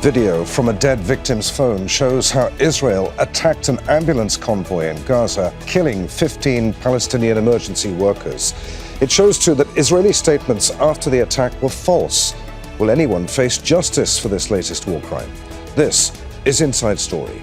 Video from a dead victim's phone shows how Israel attacked an ambulance convoy in Gaza, killing 15 Palestinian emergency workers. It shows too that Israeli statements after the attack were false. Will anyone face justice for this latest war crime? This is Inside Story.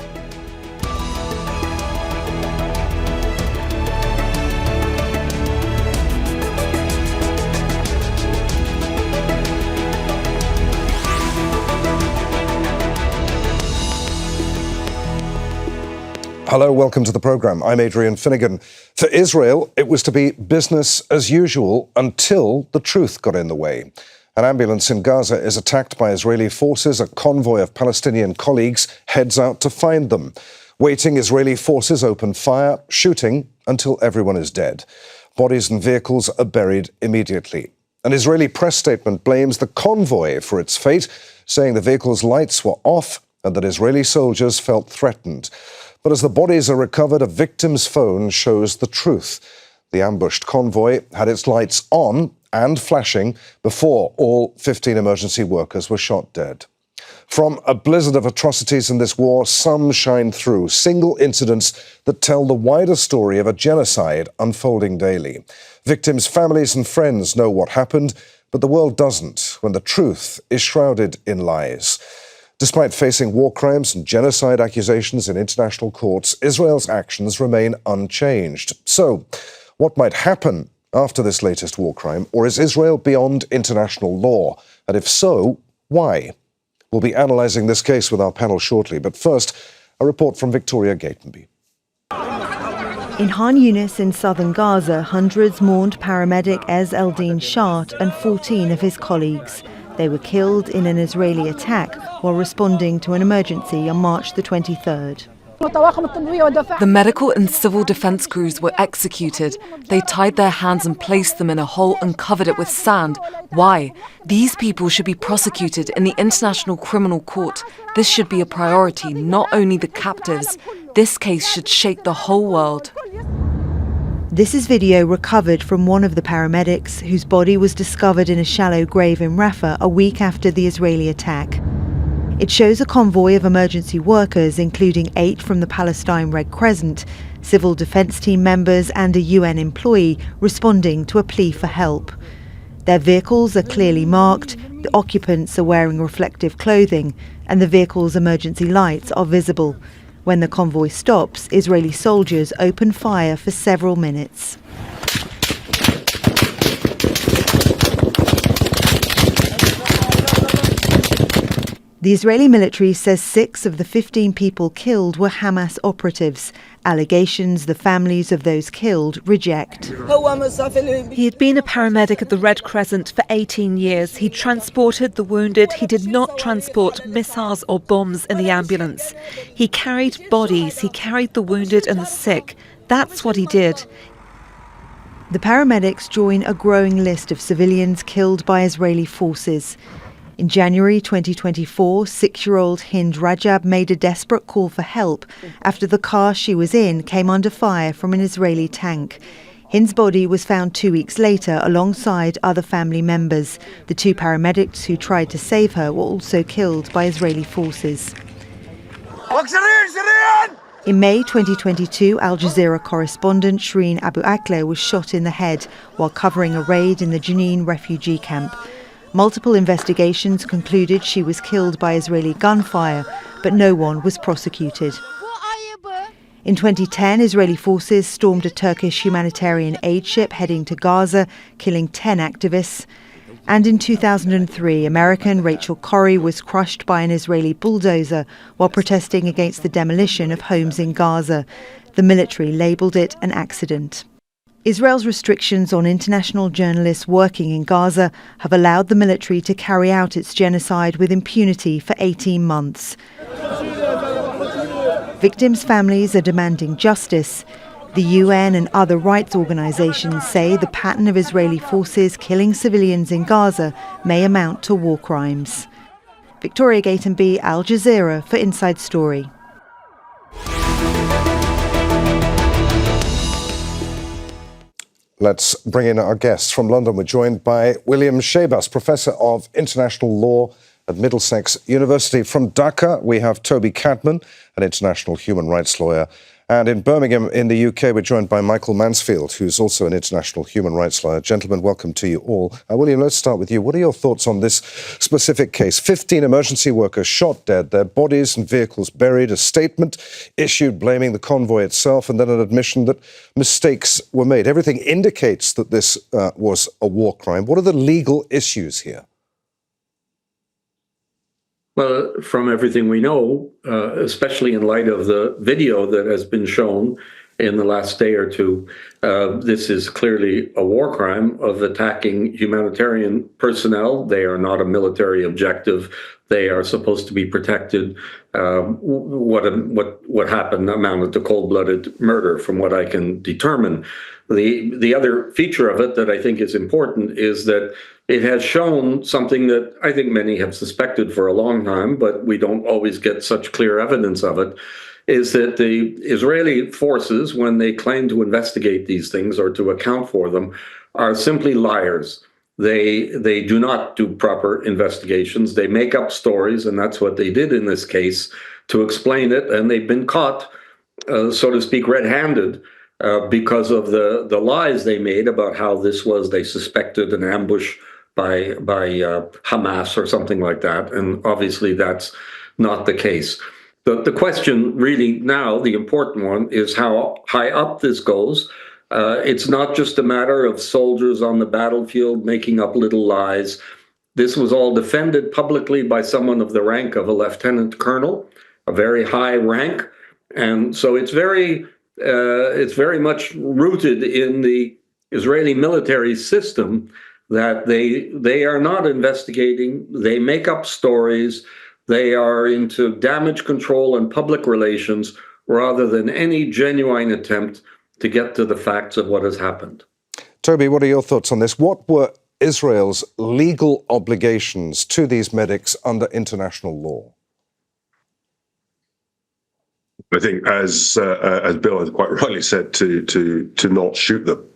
Hello, welcome to the programme. I'm Adrian Finighan. For Israel, it was to be business as usual until the truth got in the way. An ambulance in Gaza is attacked by Israeli forces. A convoy of Palestinian colleagues heads out to find them. Waiting, Israeli forces open fire, shooting until everyone is dead. Bodies and vehicles are buried immediately. An Israeli press statement blames the convoy for its fate, saying the vehicle's lights were off and that Israeli soldiers felt threatened. But as the bodies are recovered, a victim's phone shows the truth. The ambushed convoy had its lights on and flashing before all 15 emergency workers were shot dead. From a blizzard of atrocities in this war, some shine through. Single incidents that tell the wider story of a genocide unfolding daily. Victims' families and friends know what happened, but the world doesn't when the truth is shrouded in lies. Despite facing war crimes and genocide accusations in international courts, Israel's actions remain unchanged. So, what might happen after this latest war crime? Or is Israel beyond international law? And if so, why? We'll be analysing this case with our panel shortly. But first, a report from Victoria Gatenby. In Khan Yunis in southern Gaza, hundreds mourned paramedic Ez Eldin Shat and 14 of his colleagues. They were killed in an Israeli attack while responding to an emergency on March the 23rd. The medical and civil defence crews were executed. They tied their hands and placed them in a hole and covered it with sand. Why? These people should be prosecuted in the International Criminal Court. This should be a priority, not only the captives. This case should shake the whole world. This is video recovered from one of the paramedics whose body was discovered in a shallow grave in Rafah a week after the Israeli attack. It shows a convoy of emergency workers, including 8 from the Palestine Red Crescent, civil defence team members and a UN employee responding to a plea for help. Their vehicles are clearly marked, the occupants are wearing reflective clothing, and the vehicle's emergency lights are visible. When the convoy stops, Israeli soldiers open fire for several minutes. The Israeli military says 6 of the 15 people killed were Hamas operatives. Allegations the families of those killed reject. He had been a paramedic at the Red Crescent for 18 years. He transported the wounded. He did not transport missiles or bombs in the ambulance. He carried bodies. He carried the wounded and the sick. That's what he did. The paramedics join a growing list of civilians killed by Israeli forces. In January 2024, 6-year-old Hind Rajab made a desperate call for help after the car she was in came under fire from an Israeli tank. Hind's body was found 2 weeks later alongside other family members. The 2 paramedics who tried to save her were also killed by Israeli forces. In May 2022, Al Jazeera correspondent Shireen Abu Akleh was shot in the head while covering a raid in the Jenin refugee camp. Multiple investigations concluded she was killed by Israeli gunfire, but no one was prosecuted. In 2010, Israeli forces stormed a Turkish humanitarian aid ship heading to Gaza, killing 10 activists. And in 2003, American Rachel Corrie was crushed by an Israeli bulldozer while protesting against the demolition of homes in Gaza. The military labelled it an accident. Israel's restrictions on international journalists working in Gaza have allowed the military to carry out its genocide with impunity for 18 months. Victims' families are demanding justice. The UN and other rights organisations say the pattern of Israeli forces killing civilians in Gaza may amount to war crimes. Victoria Gatenby, Al Jazeera for Inside Story. Let's bring in our guests. From London, we're joined by William Schabas, Professor of International Law at Middlesex University. From Dhaka, we have Toby Cadman, an international human rights lawyer. And in Birmingham, in the UK, we're joined by Michael Mansfield, who's also an international human rights lawyer. Gentlemen, welcome to you all. William, let's start with you. What are your thoughts on this specific case? 15 emergency workers shot dead, their bodies and vehicles buried, a statement issued blaming the convoy itself, and then an admission that mistakes were made. Everything indicates that this was a war crime. What are the legal issues here? Well, from everything we know, especially in light of the video that has been shown in the last day or two, this is clearly a war crime of attacking humanitarian personnel. They are not a military objective. They are supposed to be protected. What happened amounted to cold-blooded murder, from what I can determine. The other feature of it that I think is important is that it has shown something that I think many have suspected for a long time, but we don't always get such clear evidence of it, is that the Israeli forces, when they claim to investigate these things or to account for them, are simply liars. They do not do proper investigations. They make up stories, and that's what they did in this case to explain it, and they've been caught, so to speak, red-handed because of the lies they made about how this was, they suspected an ambush by Hamas or something like that. And obviously that's not the case. The question really now, the important one, is how high up this goes. It's not just a matter of soldiers on the battlefield making up little lies. This was all defended publicly by someone of the rank of a lieutenant colonel, a very high rank. And so it's very much rooted in the Israeli military system that they are not investigating. They make up stories. They are into damage control and public relations rather than any genuine attempt to get to the facts of what has happened. Toby, what are your thoughts on this? What were Israel's legal obligations to these medics under international law? I think, as Bill has quite rightly said, to not shoot them.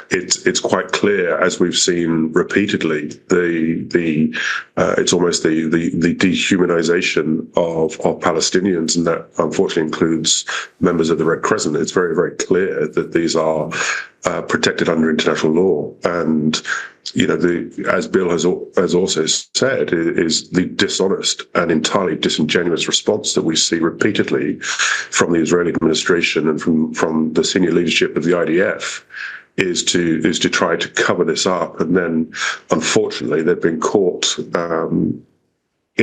It's quite clear, as we've seen repeatedly, it's almost the dehumanization of Palestinians, and that unfortunately includes members of the Red Crescent. It's very, very clear that these are protected under international law, and as Bill has also said, is the dishonest and entirely disingenuous response that we see repeatedly from the Israeli administration and from the senior leadership of the IDF is to try to cover this up. And then, unfortunately, they've been caught in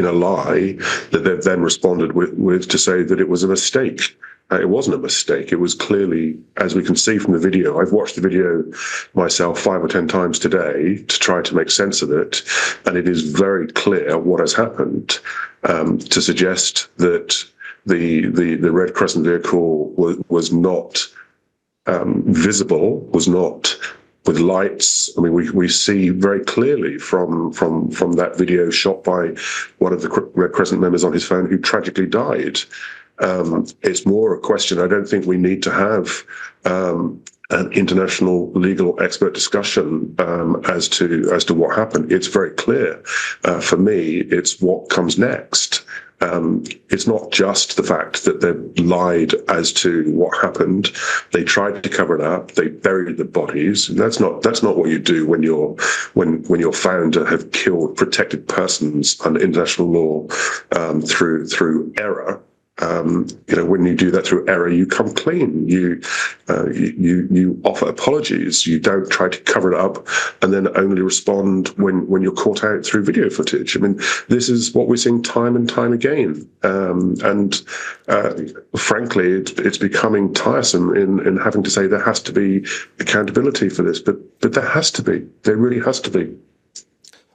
a lie that they've then responded with to say that it was a mistake. It wasn't a mistake. It was clearly, as we can see from the video, I've watched the video myself 5 or 10 times today to try to make sense of it, and it is very clear what has happened. To suggest that the Red Crescent vehicle was not visible, was not with lights. I mean, we see very clearly from that video shot by one of the Red Crescent members on his phone who tragically died. It's more a question. I don't think we need to have an international legal expert discussion as to what happened. It's very clear. For me, it's what comes next. It's not just the fact that they lied as to what happened. They tried to cover it up. They buried the bodies. That's not what you do when you're found to have killed protected persons under international law through error. When you do that through error, you come clean. You offer apologies. You don't try to cover it up and then only respond when you're caught out through video footage. I mean, this is what we're seeing time and time again. Frankly, it's becoming tiresome in having to say there has to be accountability for this, but there has to be. There really has to be.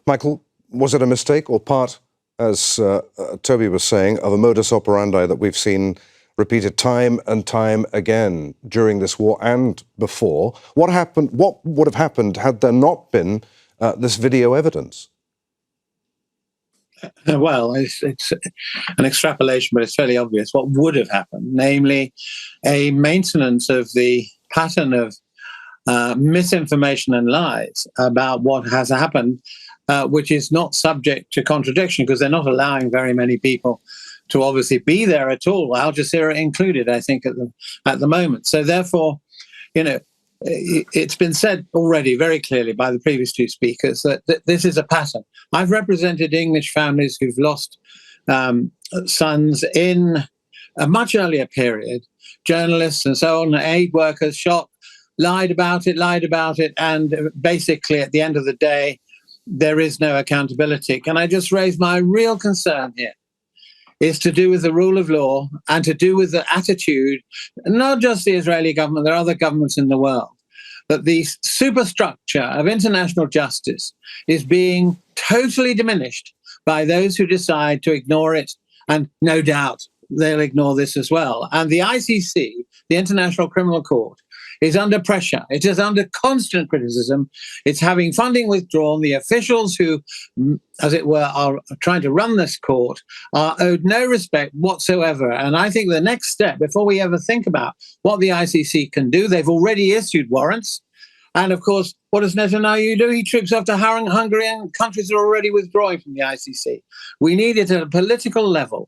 Michael, was it a mistake or part, as Toby was saying, of a modus operandi that we've seen repeated time and time again during this war and before? What happened? What would have happened had there not been this video evidence? Well, it's an extrapolation, but it's fairly obvious what would have happened, namely a maintenance of the pattern of misinformation and lies about what has happened which is not subject to contradiction because they're not allowing very many people to obviously be there at all, Al Jazeera included, I think, at the moment. So therefore, it's been said already very clearly by the previous two speakers that this is a pattern. I've represented English families who've lost sons in a much earlier period, journalists and so on, aid workers shot, lied about it, and basically at the end of the day, there is no accountability. Can I just raise my real concern here? Is to do with the rule of law and to do with the attitude, not just the Israeli government, there are other governments in the world, that the superstructure of international justice is being totally diminished by those who decide to ignore it, and no doubt they'll ignore this as well. And the ICC, the International Criminal Court, is under pressure. It is under constant criticism. It's having funding withdrawn. The officials who, as it were, are trying to run this court are owed no respect whatsoever. And I think the next step, before we ever think about what the ICC can do, they've already issued warrants. And of course, what does Netanyahu do? He troops off to Hungary, and countries are already withdrawing from the ICC. We need it at a political level,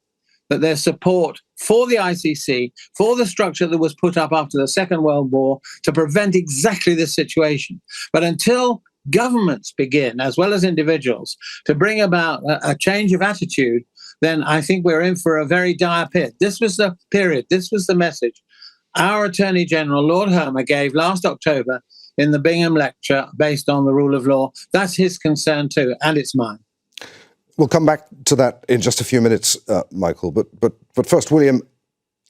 that there's support for the ICC, for the structure that was put up after the Second World War to prevent exactly this situation. But until governments begin, as well as individuals, to bring about a change of attitude, then I think we're in for a very dire pit. This was the period, this was the message our Attorney General, Lord Hermer, gave last October in the Bingham Lecture based on the rule of law. That's his concern too, and it's mine. We'll come back to that in just a few minutes, Michael. But first, William,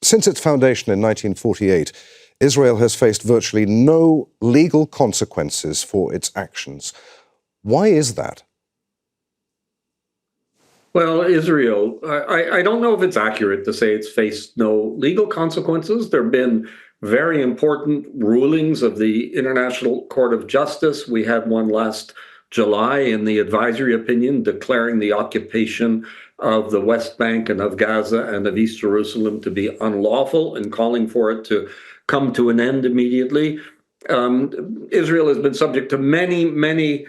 since its foundation in 1948, Israel has faced virtually no legal consequences for its actions. Why is that? Well, Israel, I don't know if it's accurate to say it's faced no legal consequences. There have been very important rulings of the International Court of Justice. We had one last July in the advisory opinion declaring the occupation of the West Bank and of Gaza and of East Jerusalem to be unlawful and calling for it to come to an end immediately. Israel has been subject to many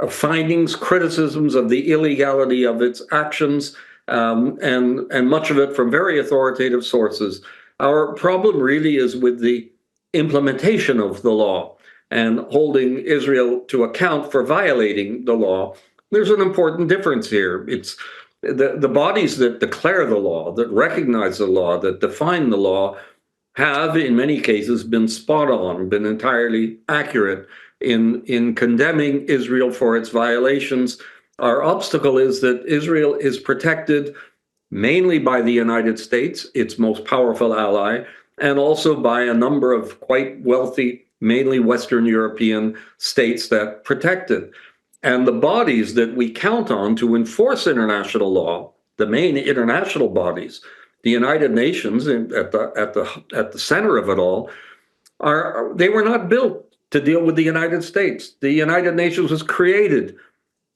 findings, criticisms of the illegality of its actions, and much of it from very authoritative sources. Our problem really is with the implementation of the law and holding Israel to account for violating the law. There's an important difference here. It's the bodies that declare the law, that recognize the law, that define the law, have in many cases been spot on, been entirely accurate in condemning Israel for its violations. Our obstacle is that Israel is protected mainly by the United States, its most powerful ally, and also by a number of quite wealthy, mainly Western European states that protect it. And the bodies that we count on to enforce international law, the main international bodies, the United Nations at the center of it all, they were not built to deal with the United States. The United Nations was created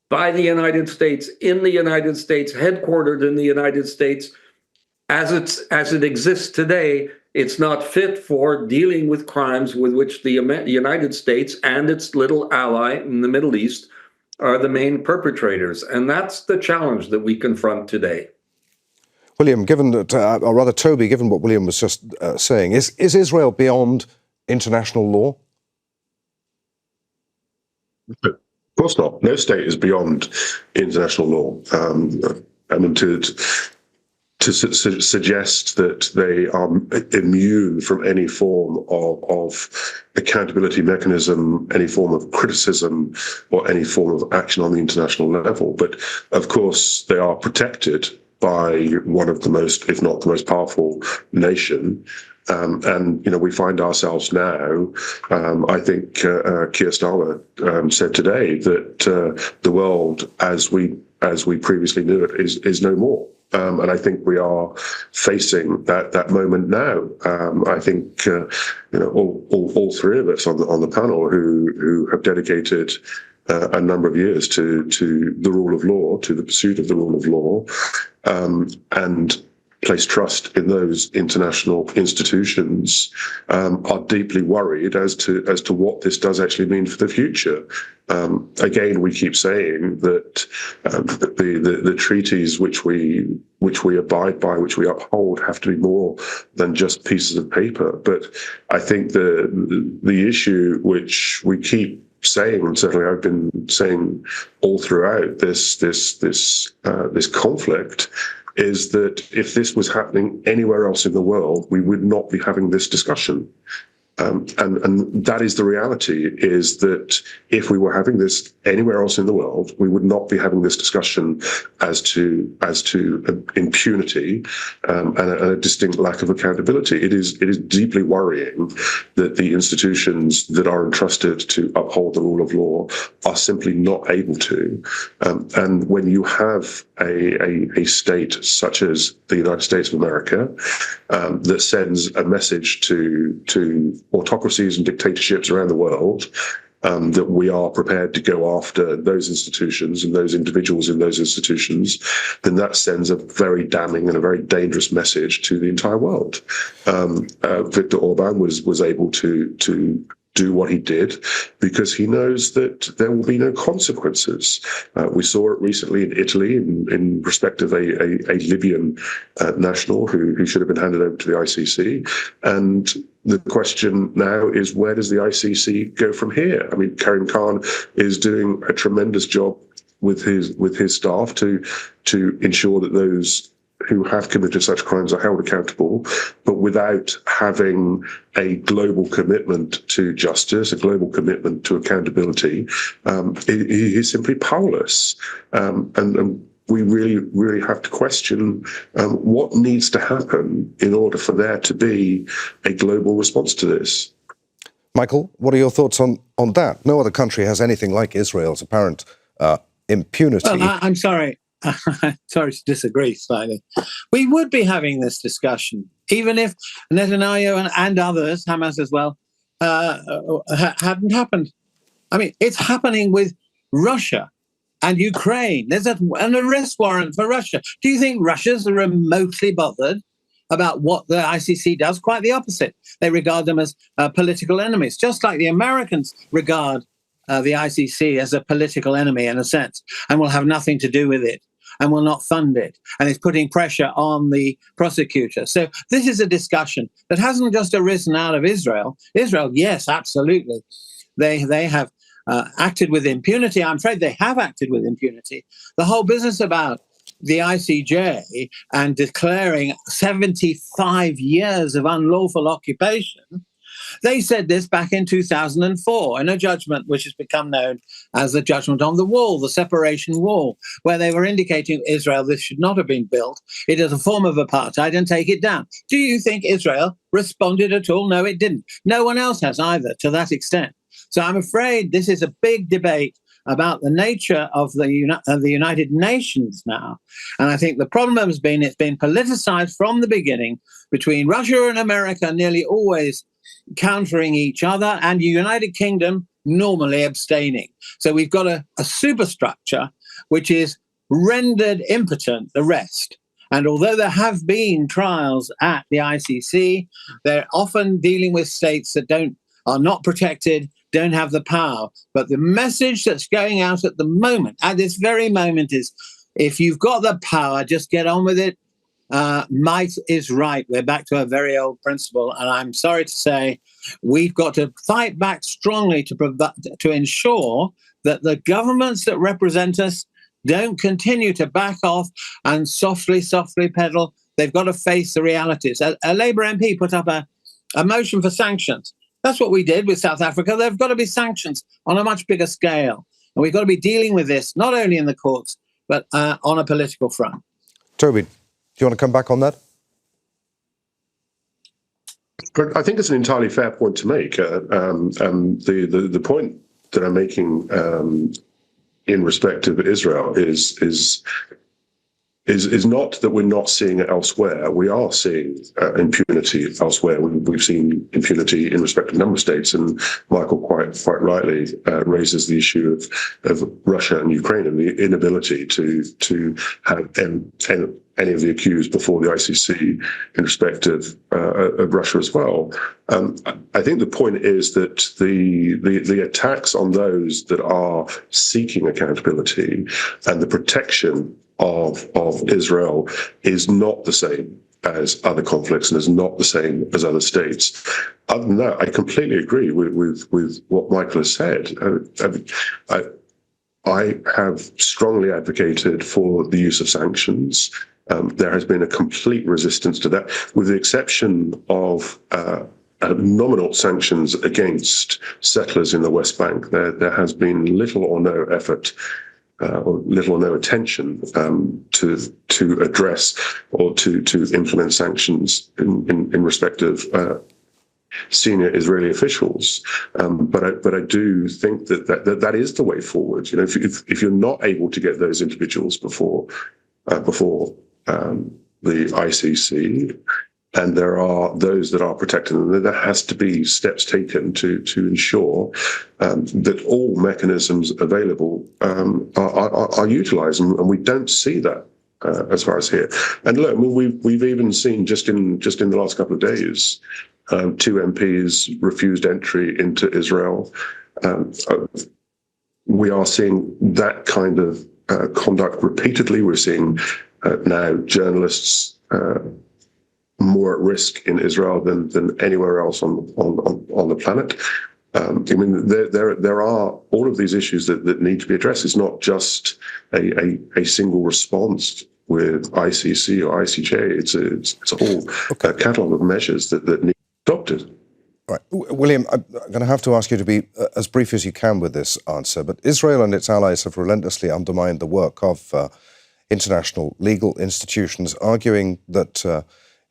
by the United States, in the United States, headquartered in the United States. As it exists today, it's not fit for dealing with crimes with which the United States and its little ally in the Middle East are the main perpetrators. And that's the challenge that we confront today. William, given that, or rather Toby, given what William was just saying, is Israel beyond international law? Of course not. No state is beyond international law. I mean, to suggest that they are immune from any form of accountability mechanism, any form of criticism, or any form of action on the international level. But of course, they are protected by one of the most, if not the most powerful nation. And, we find ourselves now, I think Keir Starmer said today that the world as we previously knew it is no more. And I think we are facing that moment now. I think all three of us on the panel who have dedicated a number of years to the rule of law, to the pursuit of the rule of law, and place trust in those international institutions are deeply worried as to what this does actually mean for the future. Again, we keep saying that the treaties which we abide by, which we uphold, have to be more than just pieces of paper. But I think the issue which we keep saying, and certainly I've been saying all throughout this conflict, is that if this was happening anywhere else in the world, we would not be having this discussion. And that is the reality, is that if we were having this anywhere else in the world, we would not be having this discussion as to impunity and a distinct lack of accountability. It is deeply worrying that the institutions that are entrusted to uphold the rule of law are simply not able to. And when you have a state such as the United States of America that sends a message to autocracies and dictatorships around the world that we are prepared to go after those institutions and those individuals in those institutions, then that sends a very damning and a very dangerous message to the entire world. Viktor Orban was able to do what he did because he knows that there will be no consequences. We saw it recently in Italy in respect of a Libyan national who should have been handed over to the ICC. And the question now is, where does the ICC go from here? I mean, Karim Khan is doing a tremendous job with his staff to ensure that those who have committed such crimes are held accountable, but without having a global commitment to justice, a global commitment to accountability, he is simply powerless. And we really have to question what needs to happen in order for there to be a global response to this. Michael, what are your thoughts on that? No other country has anything like Israel's apparent impunity. Well, I'm sorry. Sorry to disagree slightly. We would be having this discussion, even if Netanyahu and others, Hamas as well, hadn't happened. I mean, it's happening with Russia and Ukraine. There's an arrest warrant for Russia. Do you think Russia's remotely bothered about what the ICC does? Quite the opposite. They regard them as political enemies, just like the Americans regard the ICC as a political enemy in a sense, and will have nothing to do with it and will not fund it, and is putting pressure on the prosecutor. So this is a discussion that hasn't just arisen out of Israel. Israel, yes, absolutely. They have acted with impunity. I'm afraid they have acted with impunity. The whole business about the ICJ and declaring 75 years of unlawful occupation, they said this back in 2004 in a judgment which has become known as the judgment on the wall, the separation wall, where they were indicating Israel, this should not have been built. It is a form of apartheid and take it down. Do you think Israel responded at all? No, it didn't. No one else has either to that extent. So I'm afraid this is a big debate about the nature of the United Nations now. And I think the problem has been it's been politicized from the beginning between Russia and America, nearly always countering each other, and the United Kingdom normally abstaining. So we've got a superstructure which is rendered impotent the rest. And although there have been trials at the ICC, they're often dealing with states that are not protected, don't have the power. But the message that's going out at the moment, at this very moment, is if you've got the power, just get on with it. Might is right. We're back to a very old principle. And I'm sorry to say we've got to fight back strongly to ensure that the governments that represent us don't continue to back off and softly pedal. They've got to face the realities. A Labour MP put up a motion for sanctions. That's what we did with South Africa. There've got to be sanctions on a much bigger scale. And we've got to be dealing with this, not only in the courts, but on a political front. Toby, do you want to come back on that? I think it's an entirely fair point to make. The point that I'm making in respect of Israel is not that we're not seeing it elsewhere. We are seeing impunity elsewhere. We've seen impunity in respect of a number of states, and Michael quite rightly raises the issue of Russia and Ukraine and the inability to have any of the accused before the ICC in respect of Russia as well. I think the point is that the attacks on those that are seeking accountability and the protection of Israel is not the same as other conflicts and is not the same as other states. Other than that, I completely agree with what Michael has said. I have strongly advocated for the use of sanctions. There has been a complete resistance to that, with the exception of nominal sanctions against settlers in the West Bank. There has been little or no effort or little or no attention to address or to implement sanctions in respect of senior Israeli officials. But I do think that is the way forward. You know, if you're not able to get those individuals before the ICC, and there are those that are protecting them, there has to be steps taken to ensure that all mechanisms available are utilised, and we don't see that as far as here. And look, we've even seen just in the last couple of days, 2 MPs refused entry into Israel. We are seeing that kind of conduct repeatedly. We're seeing now journalists more at risk in Israel than anywhere else on the planet. I mean, there are all of these issues that need to be addressed. It's not just a single response with ICC or ICJ. It's a whole catalogue of measures that need to be adopted. Right. William, I'm going to have to ask you to be as brief as you can with this answer, but Israel and its allies have relentlessly undermined the work of international legal institutions, arguing that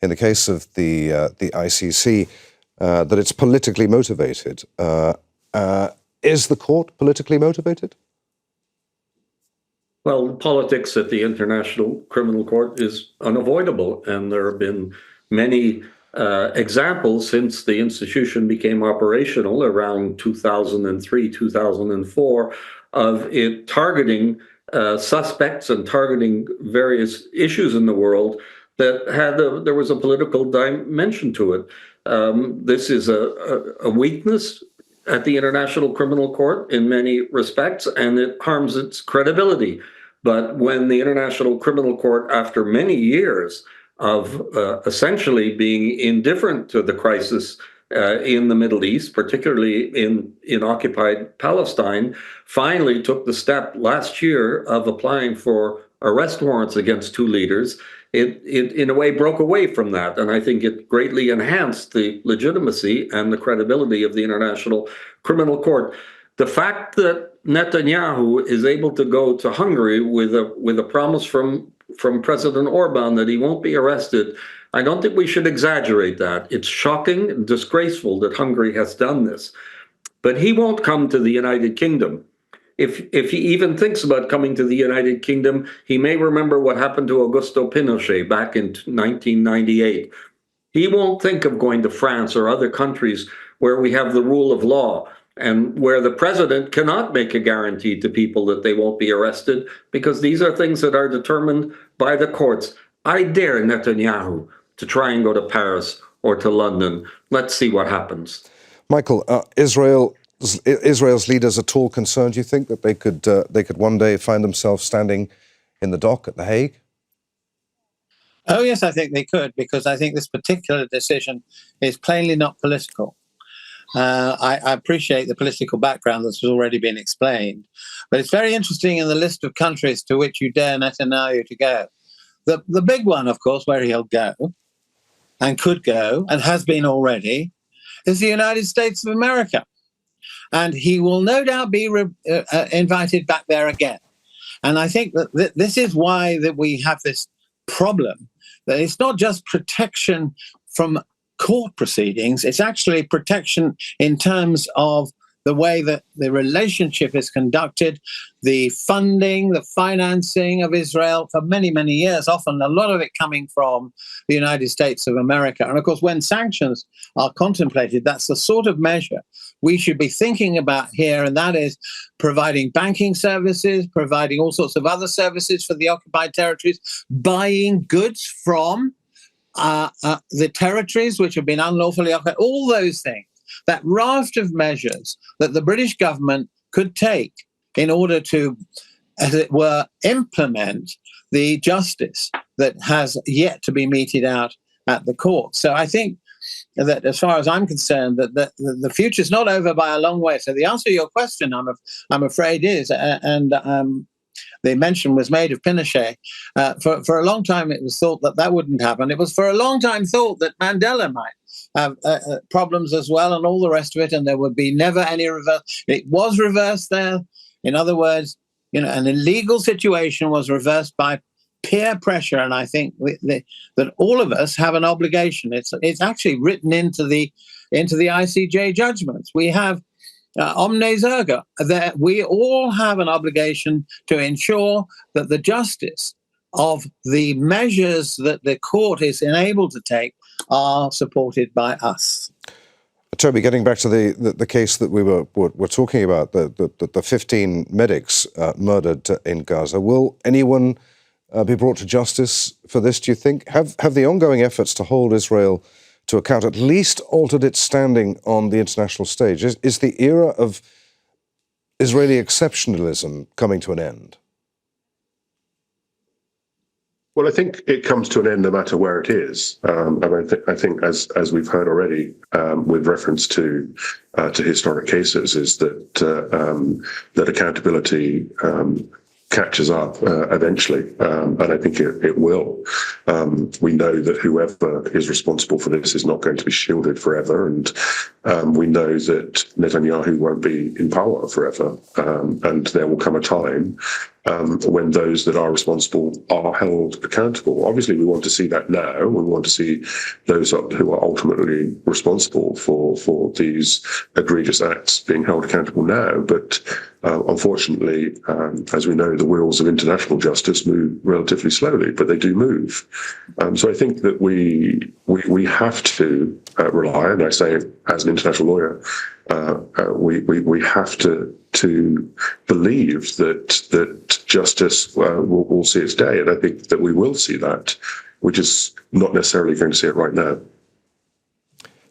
in the case of the ICC, that it's politically motivated. Is the court politically motivated? Well, politics at the International Criminal Court is unavoidable, and there have been many examples since the institution became operational around 2003, 2004, of it targeting suspects and targeting various issues in the world that there was a political dimension to it. This is a weakness at the International Criminal Court in many respects, and it harms its credibility. But when the International Criminal Court, after many years of essentially being indifferent to the crisis in the Middle East, particularly in occupied Palestine, finally took the step last year of applying for arrest warrants against 2 leaders, it in a way broke away from that. And I think it greatly enhanced the legitimacy and the credibility of the International Criminal Court. The fact that Netanyahu is able to go to Hungary with a promise from President Orban that he won't be arrested, I don't think we should exaggerate that. It's shocking and disgraceful that Hungary has done this. But he won't come to the United Kingdom. If he even thinks about coming to the United Kingdom, he may remember what happened to Augusto Pinochet back in 1998. He won't think of going to France or other countries where we have the rule of law and where the president cannot make a guarantee to people that they won't be arrested, because these are things that are determined by the courts. I dare Netanyahu to try and go to Paris or to London. Let's see what happens. Michael, Israel's leaders at all concerned, do you think, that they could one day find themselves standing in the dock at The Hague? Oh, yes, I think they could, because I think this particular decision is plainly not political. I appreciate the political background that's already been explained, but it's very interesting in the list of countries to which you dare Netanyahu to go. The big one, of course, where he'll go and could go and has been already is the United States of America. And he will no doubt be invited back there again. And I think that this is why that we have this problem, that it's not just protection from court proceedings, it's actually protection in terms of the way that the relationship is conducted, the funding, the financing of Israel for many, many years, often a lot of it coming from the United States of America. And of course, when sanctions are contemplated, that's the sort of measure we should be thinking about here, and that is providing banking services, providing all sorts of other services for the occupied territories, buying goods from the territories which have been unlawfully occupied, all those things, that raft of measures that the British government could take in order to, as it were, implement the justice that has yet to be meted out at the court. So I think that, as far as I'm concerned, that the future is not over by a long way. So the answer to your question, I'm afraid, is, and the mention was made of Pinochet. For a long time, it was thought that wouldn't happen. It was for a long time thought that Mandela might have problems as well, and all the rest of it, and there would be never any reverse. It was reversed there. In other words, an illegal situation was reversed by peer pressure, and I think that all of us have an obligation. It's actually written into the ICJ judgments. We have omnes erga, that we all have an obligation to ensure that the justice of the measures that the court is enabled to take are supported by us. Toby, getting back to the case that we were talking about, the 15 medics murdered in Gaza, will anyone be brought to justice for this, do you think? Have the ongoing efforts to hold Israel to account at least altered its standing on the international stage? Is the era of Israeli exceptionalism coming to an end? Well, I think it comes to an end no matter where it is. And I think, as we've heard already, with reference to historic cases, is that accountability catches up eventually, and I think it will. We know that whoever is responsible for this is not going to be shielded forever, and we know that Netanyahu won't be in power forever, and there will come a time when those that are responsible are held accountable. Obviously, we want to see that now. We want to see those who are ultimately responsible for these egregious acts being held accountable now. But unfortunately, as we know, the wheels of international justice move relatively slowly, but they do move. So I think that we have to rely, and I say as an international lawyer, we have to believe that justice will see its day, and I think that we will see that. We're just not necessarily going to see it right now.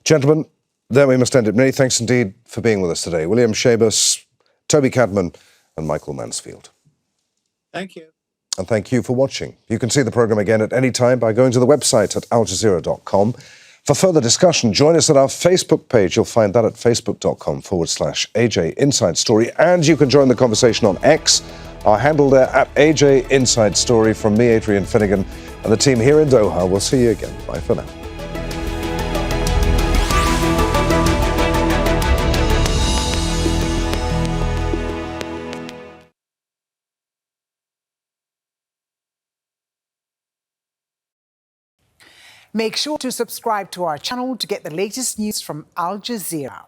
Gentlemen, there we must end it. Many thanks indeed for being with us today. William Schabas, Toby Cadman, and Michael Mansfield. Thank you. And thank you for watching. You can see the programme again at any time by going to the website at aljazeera.com. For further discussion, join us at our Facebook page. You'll find that at facebook.com/AJ Inside Story. And you can join the conversation on X. Our handle there at AJ Inside Story. From me, Adrian Finighan, and the team here in Doha. We'll see you again. Bye for now. Make sure to subscribe to our channel to get the latest news from Al Jazeera.